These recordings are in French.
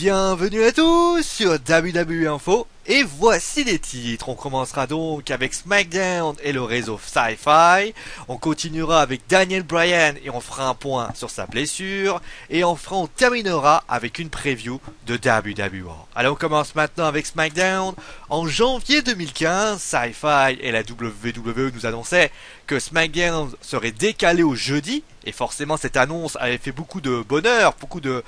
Bienvenue à tous sur WWE Info et voici les titres. On commencera donc avec SmackDown et le réseau Sci-Fi. On continuera avec Daniel Bryan et on fera un point sur sa blessure. Et enfin on terminera avec une preview de WWE. Allez, on commence maintenant avec SmackDown. En janvier 2015, Sci-Fi et la WWE nous annonçaient que SmackDown serait décalé au jeudi. Et forcément cette annonce avait fait beaucoup de bonheur, beaucoup de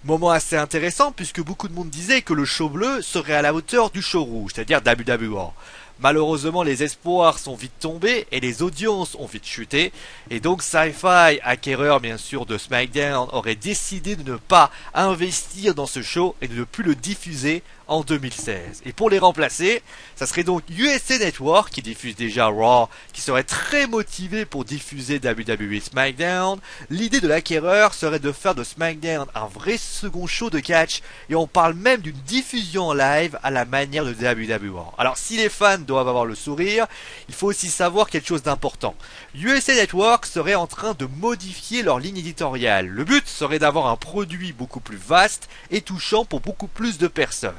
moment assez intéressant puisque beaucoup de monde disait que le show bleu serait à la hauteur du show rouge, c'est-à-dire WWE. Malheureusement, les espoirs sont vite tombés et les audiences ont vite chuté. Et donc Sci-Fi, acquéreur bien sûr de SmackDown, aurait décidé de ne pas investir dans ce show et de ne plus le diffuser en 2016. Et pour les remplacer, ça serait donc USA Network qui diffuse déjà Raw, qui serait très motivé pour diffuser WWE SmackDown. L'idée de l'acquéreur serait de faire de SmackDown un vrai second show de catch et on parle même d'une diffusion en live à la manière de WWE. Alors si les fans doivent avoir le sourire, il faut aussi savoir quelque chose d'important. USA Network serait en train de modifier leur ligne éditoriale. Le but serait d'avoir un produit beaucoup plus vaste et touchant pour beaucoup plus de personnes.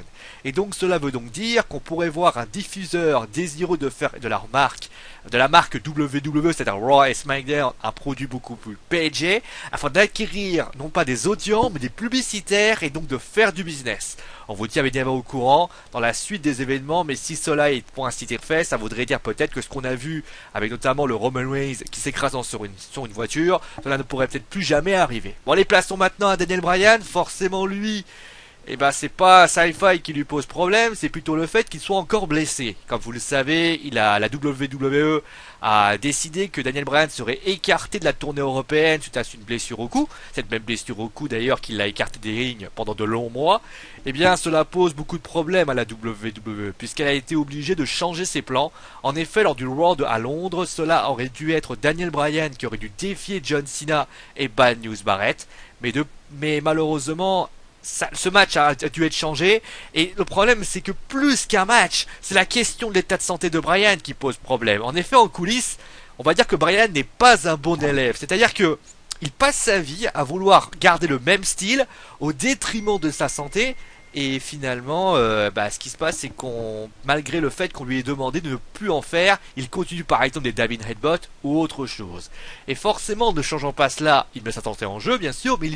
Et donc cela veut donc dire qu'on pourrait voir un diffuseur désireux de faire de la marque WWE, c'est-à-dire Raw et SmackDown, un produit beaucoup plus PG, afin d'acquérir non pas des audiences mais des publicitaires et donc de faire du business. On vous tient bien au courant dans la suite des événements, mais si cela est pour ainsi dire fait, ça voudrait dire peut-être que ce qu'on a vu avec notamment le Roman Reigns qui s'écrasant sur une voiture, cela ne pourrait peut-être plus jamais arriver. Bon, les plaçons maintenant à Daniel Bryan, forcément lui. Et ben c'est pas Sci-Fi qui lui pose problème, c'est plutôt le fait qu'il soit encore blessé. Comme vous le savez, la WWE a décidé que Daniel Bryan serait écarté de la tournée européenne suite à une blessure au cou. Cette même blessure au cou d'ailleurs qui l'a écarté des rings pendant de longs mois. Eh bien cela pose beaucoup de problèmes à la WWE puisqu'elle a été obligée de changer ses plans. En effet, lors du Raw à Londres, cela aurait dû être Daniel Bryan qui aurait dû défier John Cena et Bad News Barrett. Mais malheureusement, ce match a dû être changé et le problème c'est que plus qu'un match, c'est la question de l'état de santé de Bryan qui pose problème. En effet, en coulisses, on va dire que Bryan n'est pas un bon élève, c'est-à-dire que il passe sa vie à vouloir garder le même style au détriment de sa santé. Et finalement, ce qui se passe, c'est qu'on, malgré le fait qu'on lui ait demandé de ne plus en faire, il continue par exemple des Davin Headbutt ou autre chose. Et forcément, ne changeant pas cela, il met sa santé en jeu, bien sûr, mais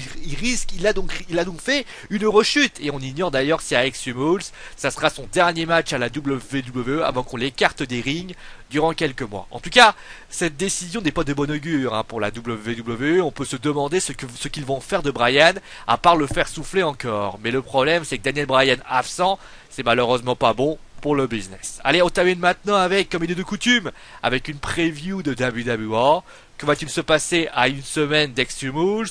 il a donc fait une rechute. Et on ignore d'ailleurs si à Extreme Rules, ça sera son dernier match à la WWE avant qu'on l'écarte des rings durant quelques mois. En tout cas, cette décision n'est pas de bon augure pour la WWE. On peut se demander ce qu'ils vont faire de Bryan, à part le faire souffler encore. Mais le problème, c'est que Daniel Bryan absent, c'est malheureusement pas bon pour le business. Allez, on termine maintenant avec, comme il est de coutume, avec une preview de WWE. Que va-t-il se passer à une semaine d'Extreme Rules?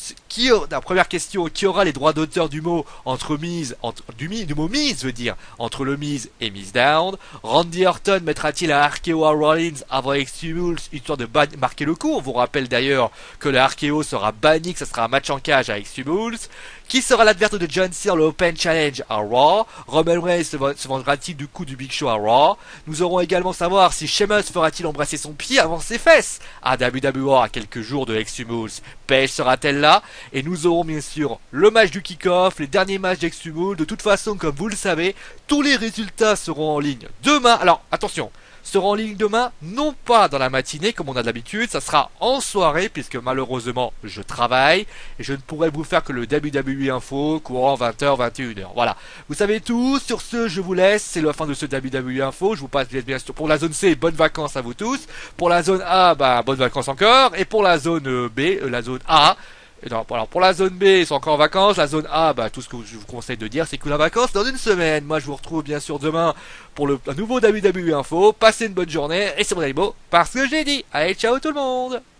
La première question, qui aura les droits d'auteur du mot du mot Miz, veut dire, entre le Miz et Miz Down? Randy Orton mettra-t-il un RKO à Rollins avant Extreme Rules, histoire de marquer le coup? On vous rappelle d'ailleurs que le RKO sera banni, que ça sera un match en cage à Extreme Rules. Qui sera l'adversaire de John Cena le Open Challenge à Raw? Roman Reigns se vendra-t-il du coup du Big Show à Raw? Nous aurons également savoir si Sheamus fera-t-il embrasser son pied avant ses fesses à WWE à quelques jours de Extreme Rules. Paige sera-t-elle là? Et nous aurons bien sûr le match du kick-off, les derniers matchs d'Extreme Rules. De toute façon, comme vous le savez, tous les résultats seront en ligne demain. Alors attention, seront en ligne demain, non pas dans la matinée comme on a d'habitude, ça sera en soirée puisque malheureusement je travaille et je ne pourrai vous faire que le WWE Info courant 20h, 21h. Voilà, vous savez tout, sur ce je vous laisse, c'est la fin de ce WWE Info, je vous passe bien sûr pour la zone C, bonnes vacances à vous tous, pour la zone A, bonnes vacances encore, et pour la zone B, la zone A, non, alors pour la zone B, ils sont encore en vacances. La zone A, tout ce que je vous conseille de dire, c'est que la vacances dans une semaine. Moi, je vous retrouve bien sûr demain pour un nouveau WWE Info. Passez une bonne journée et c'est mon beau parce que j'ai dit. Allez, ciao tout le monde!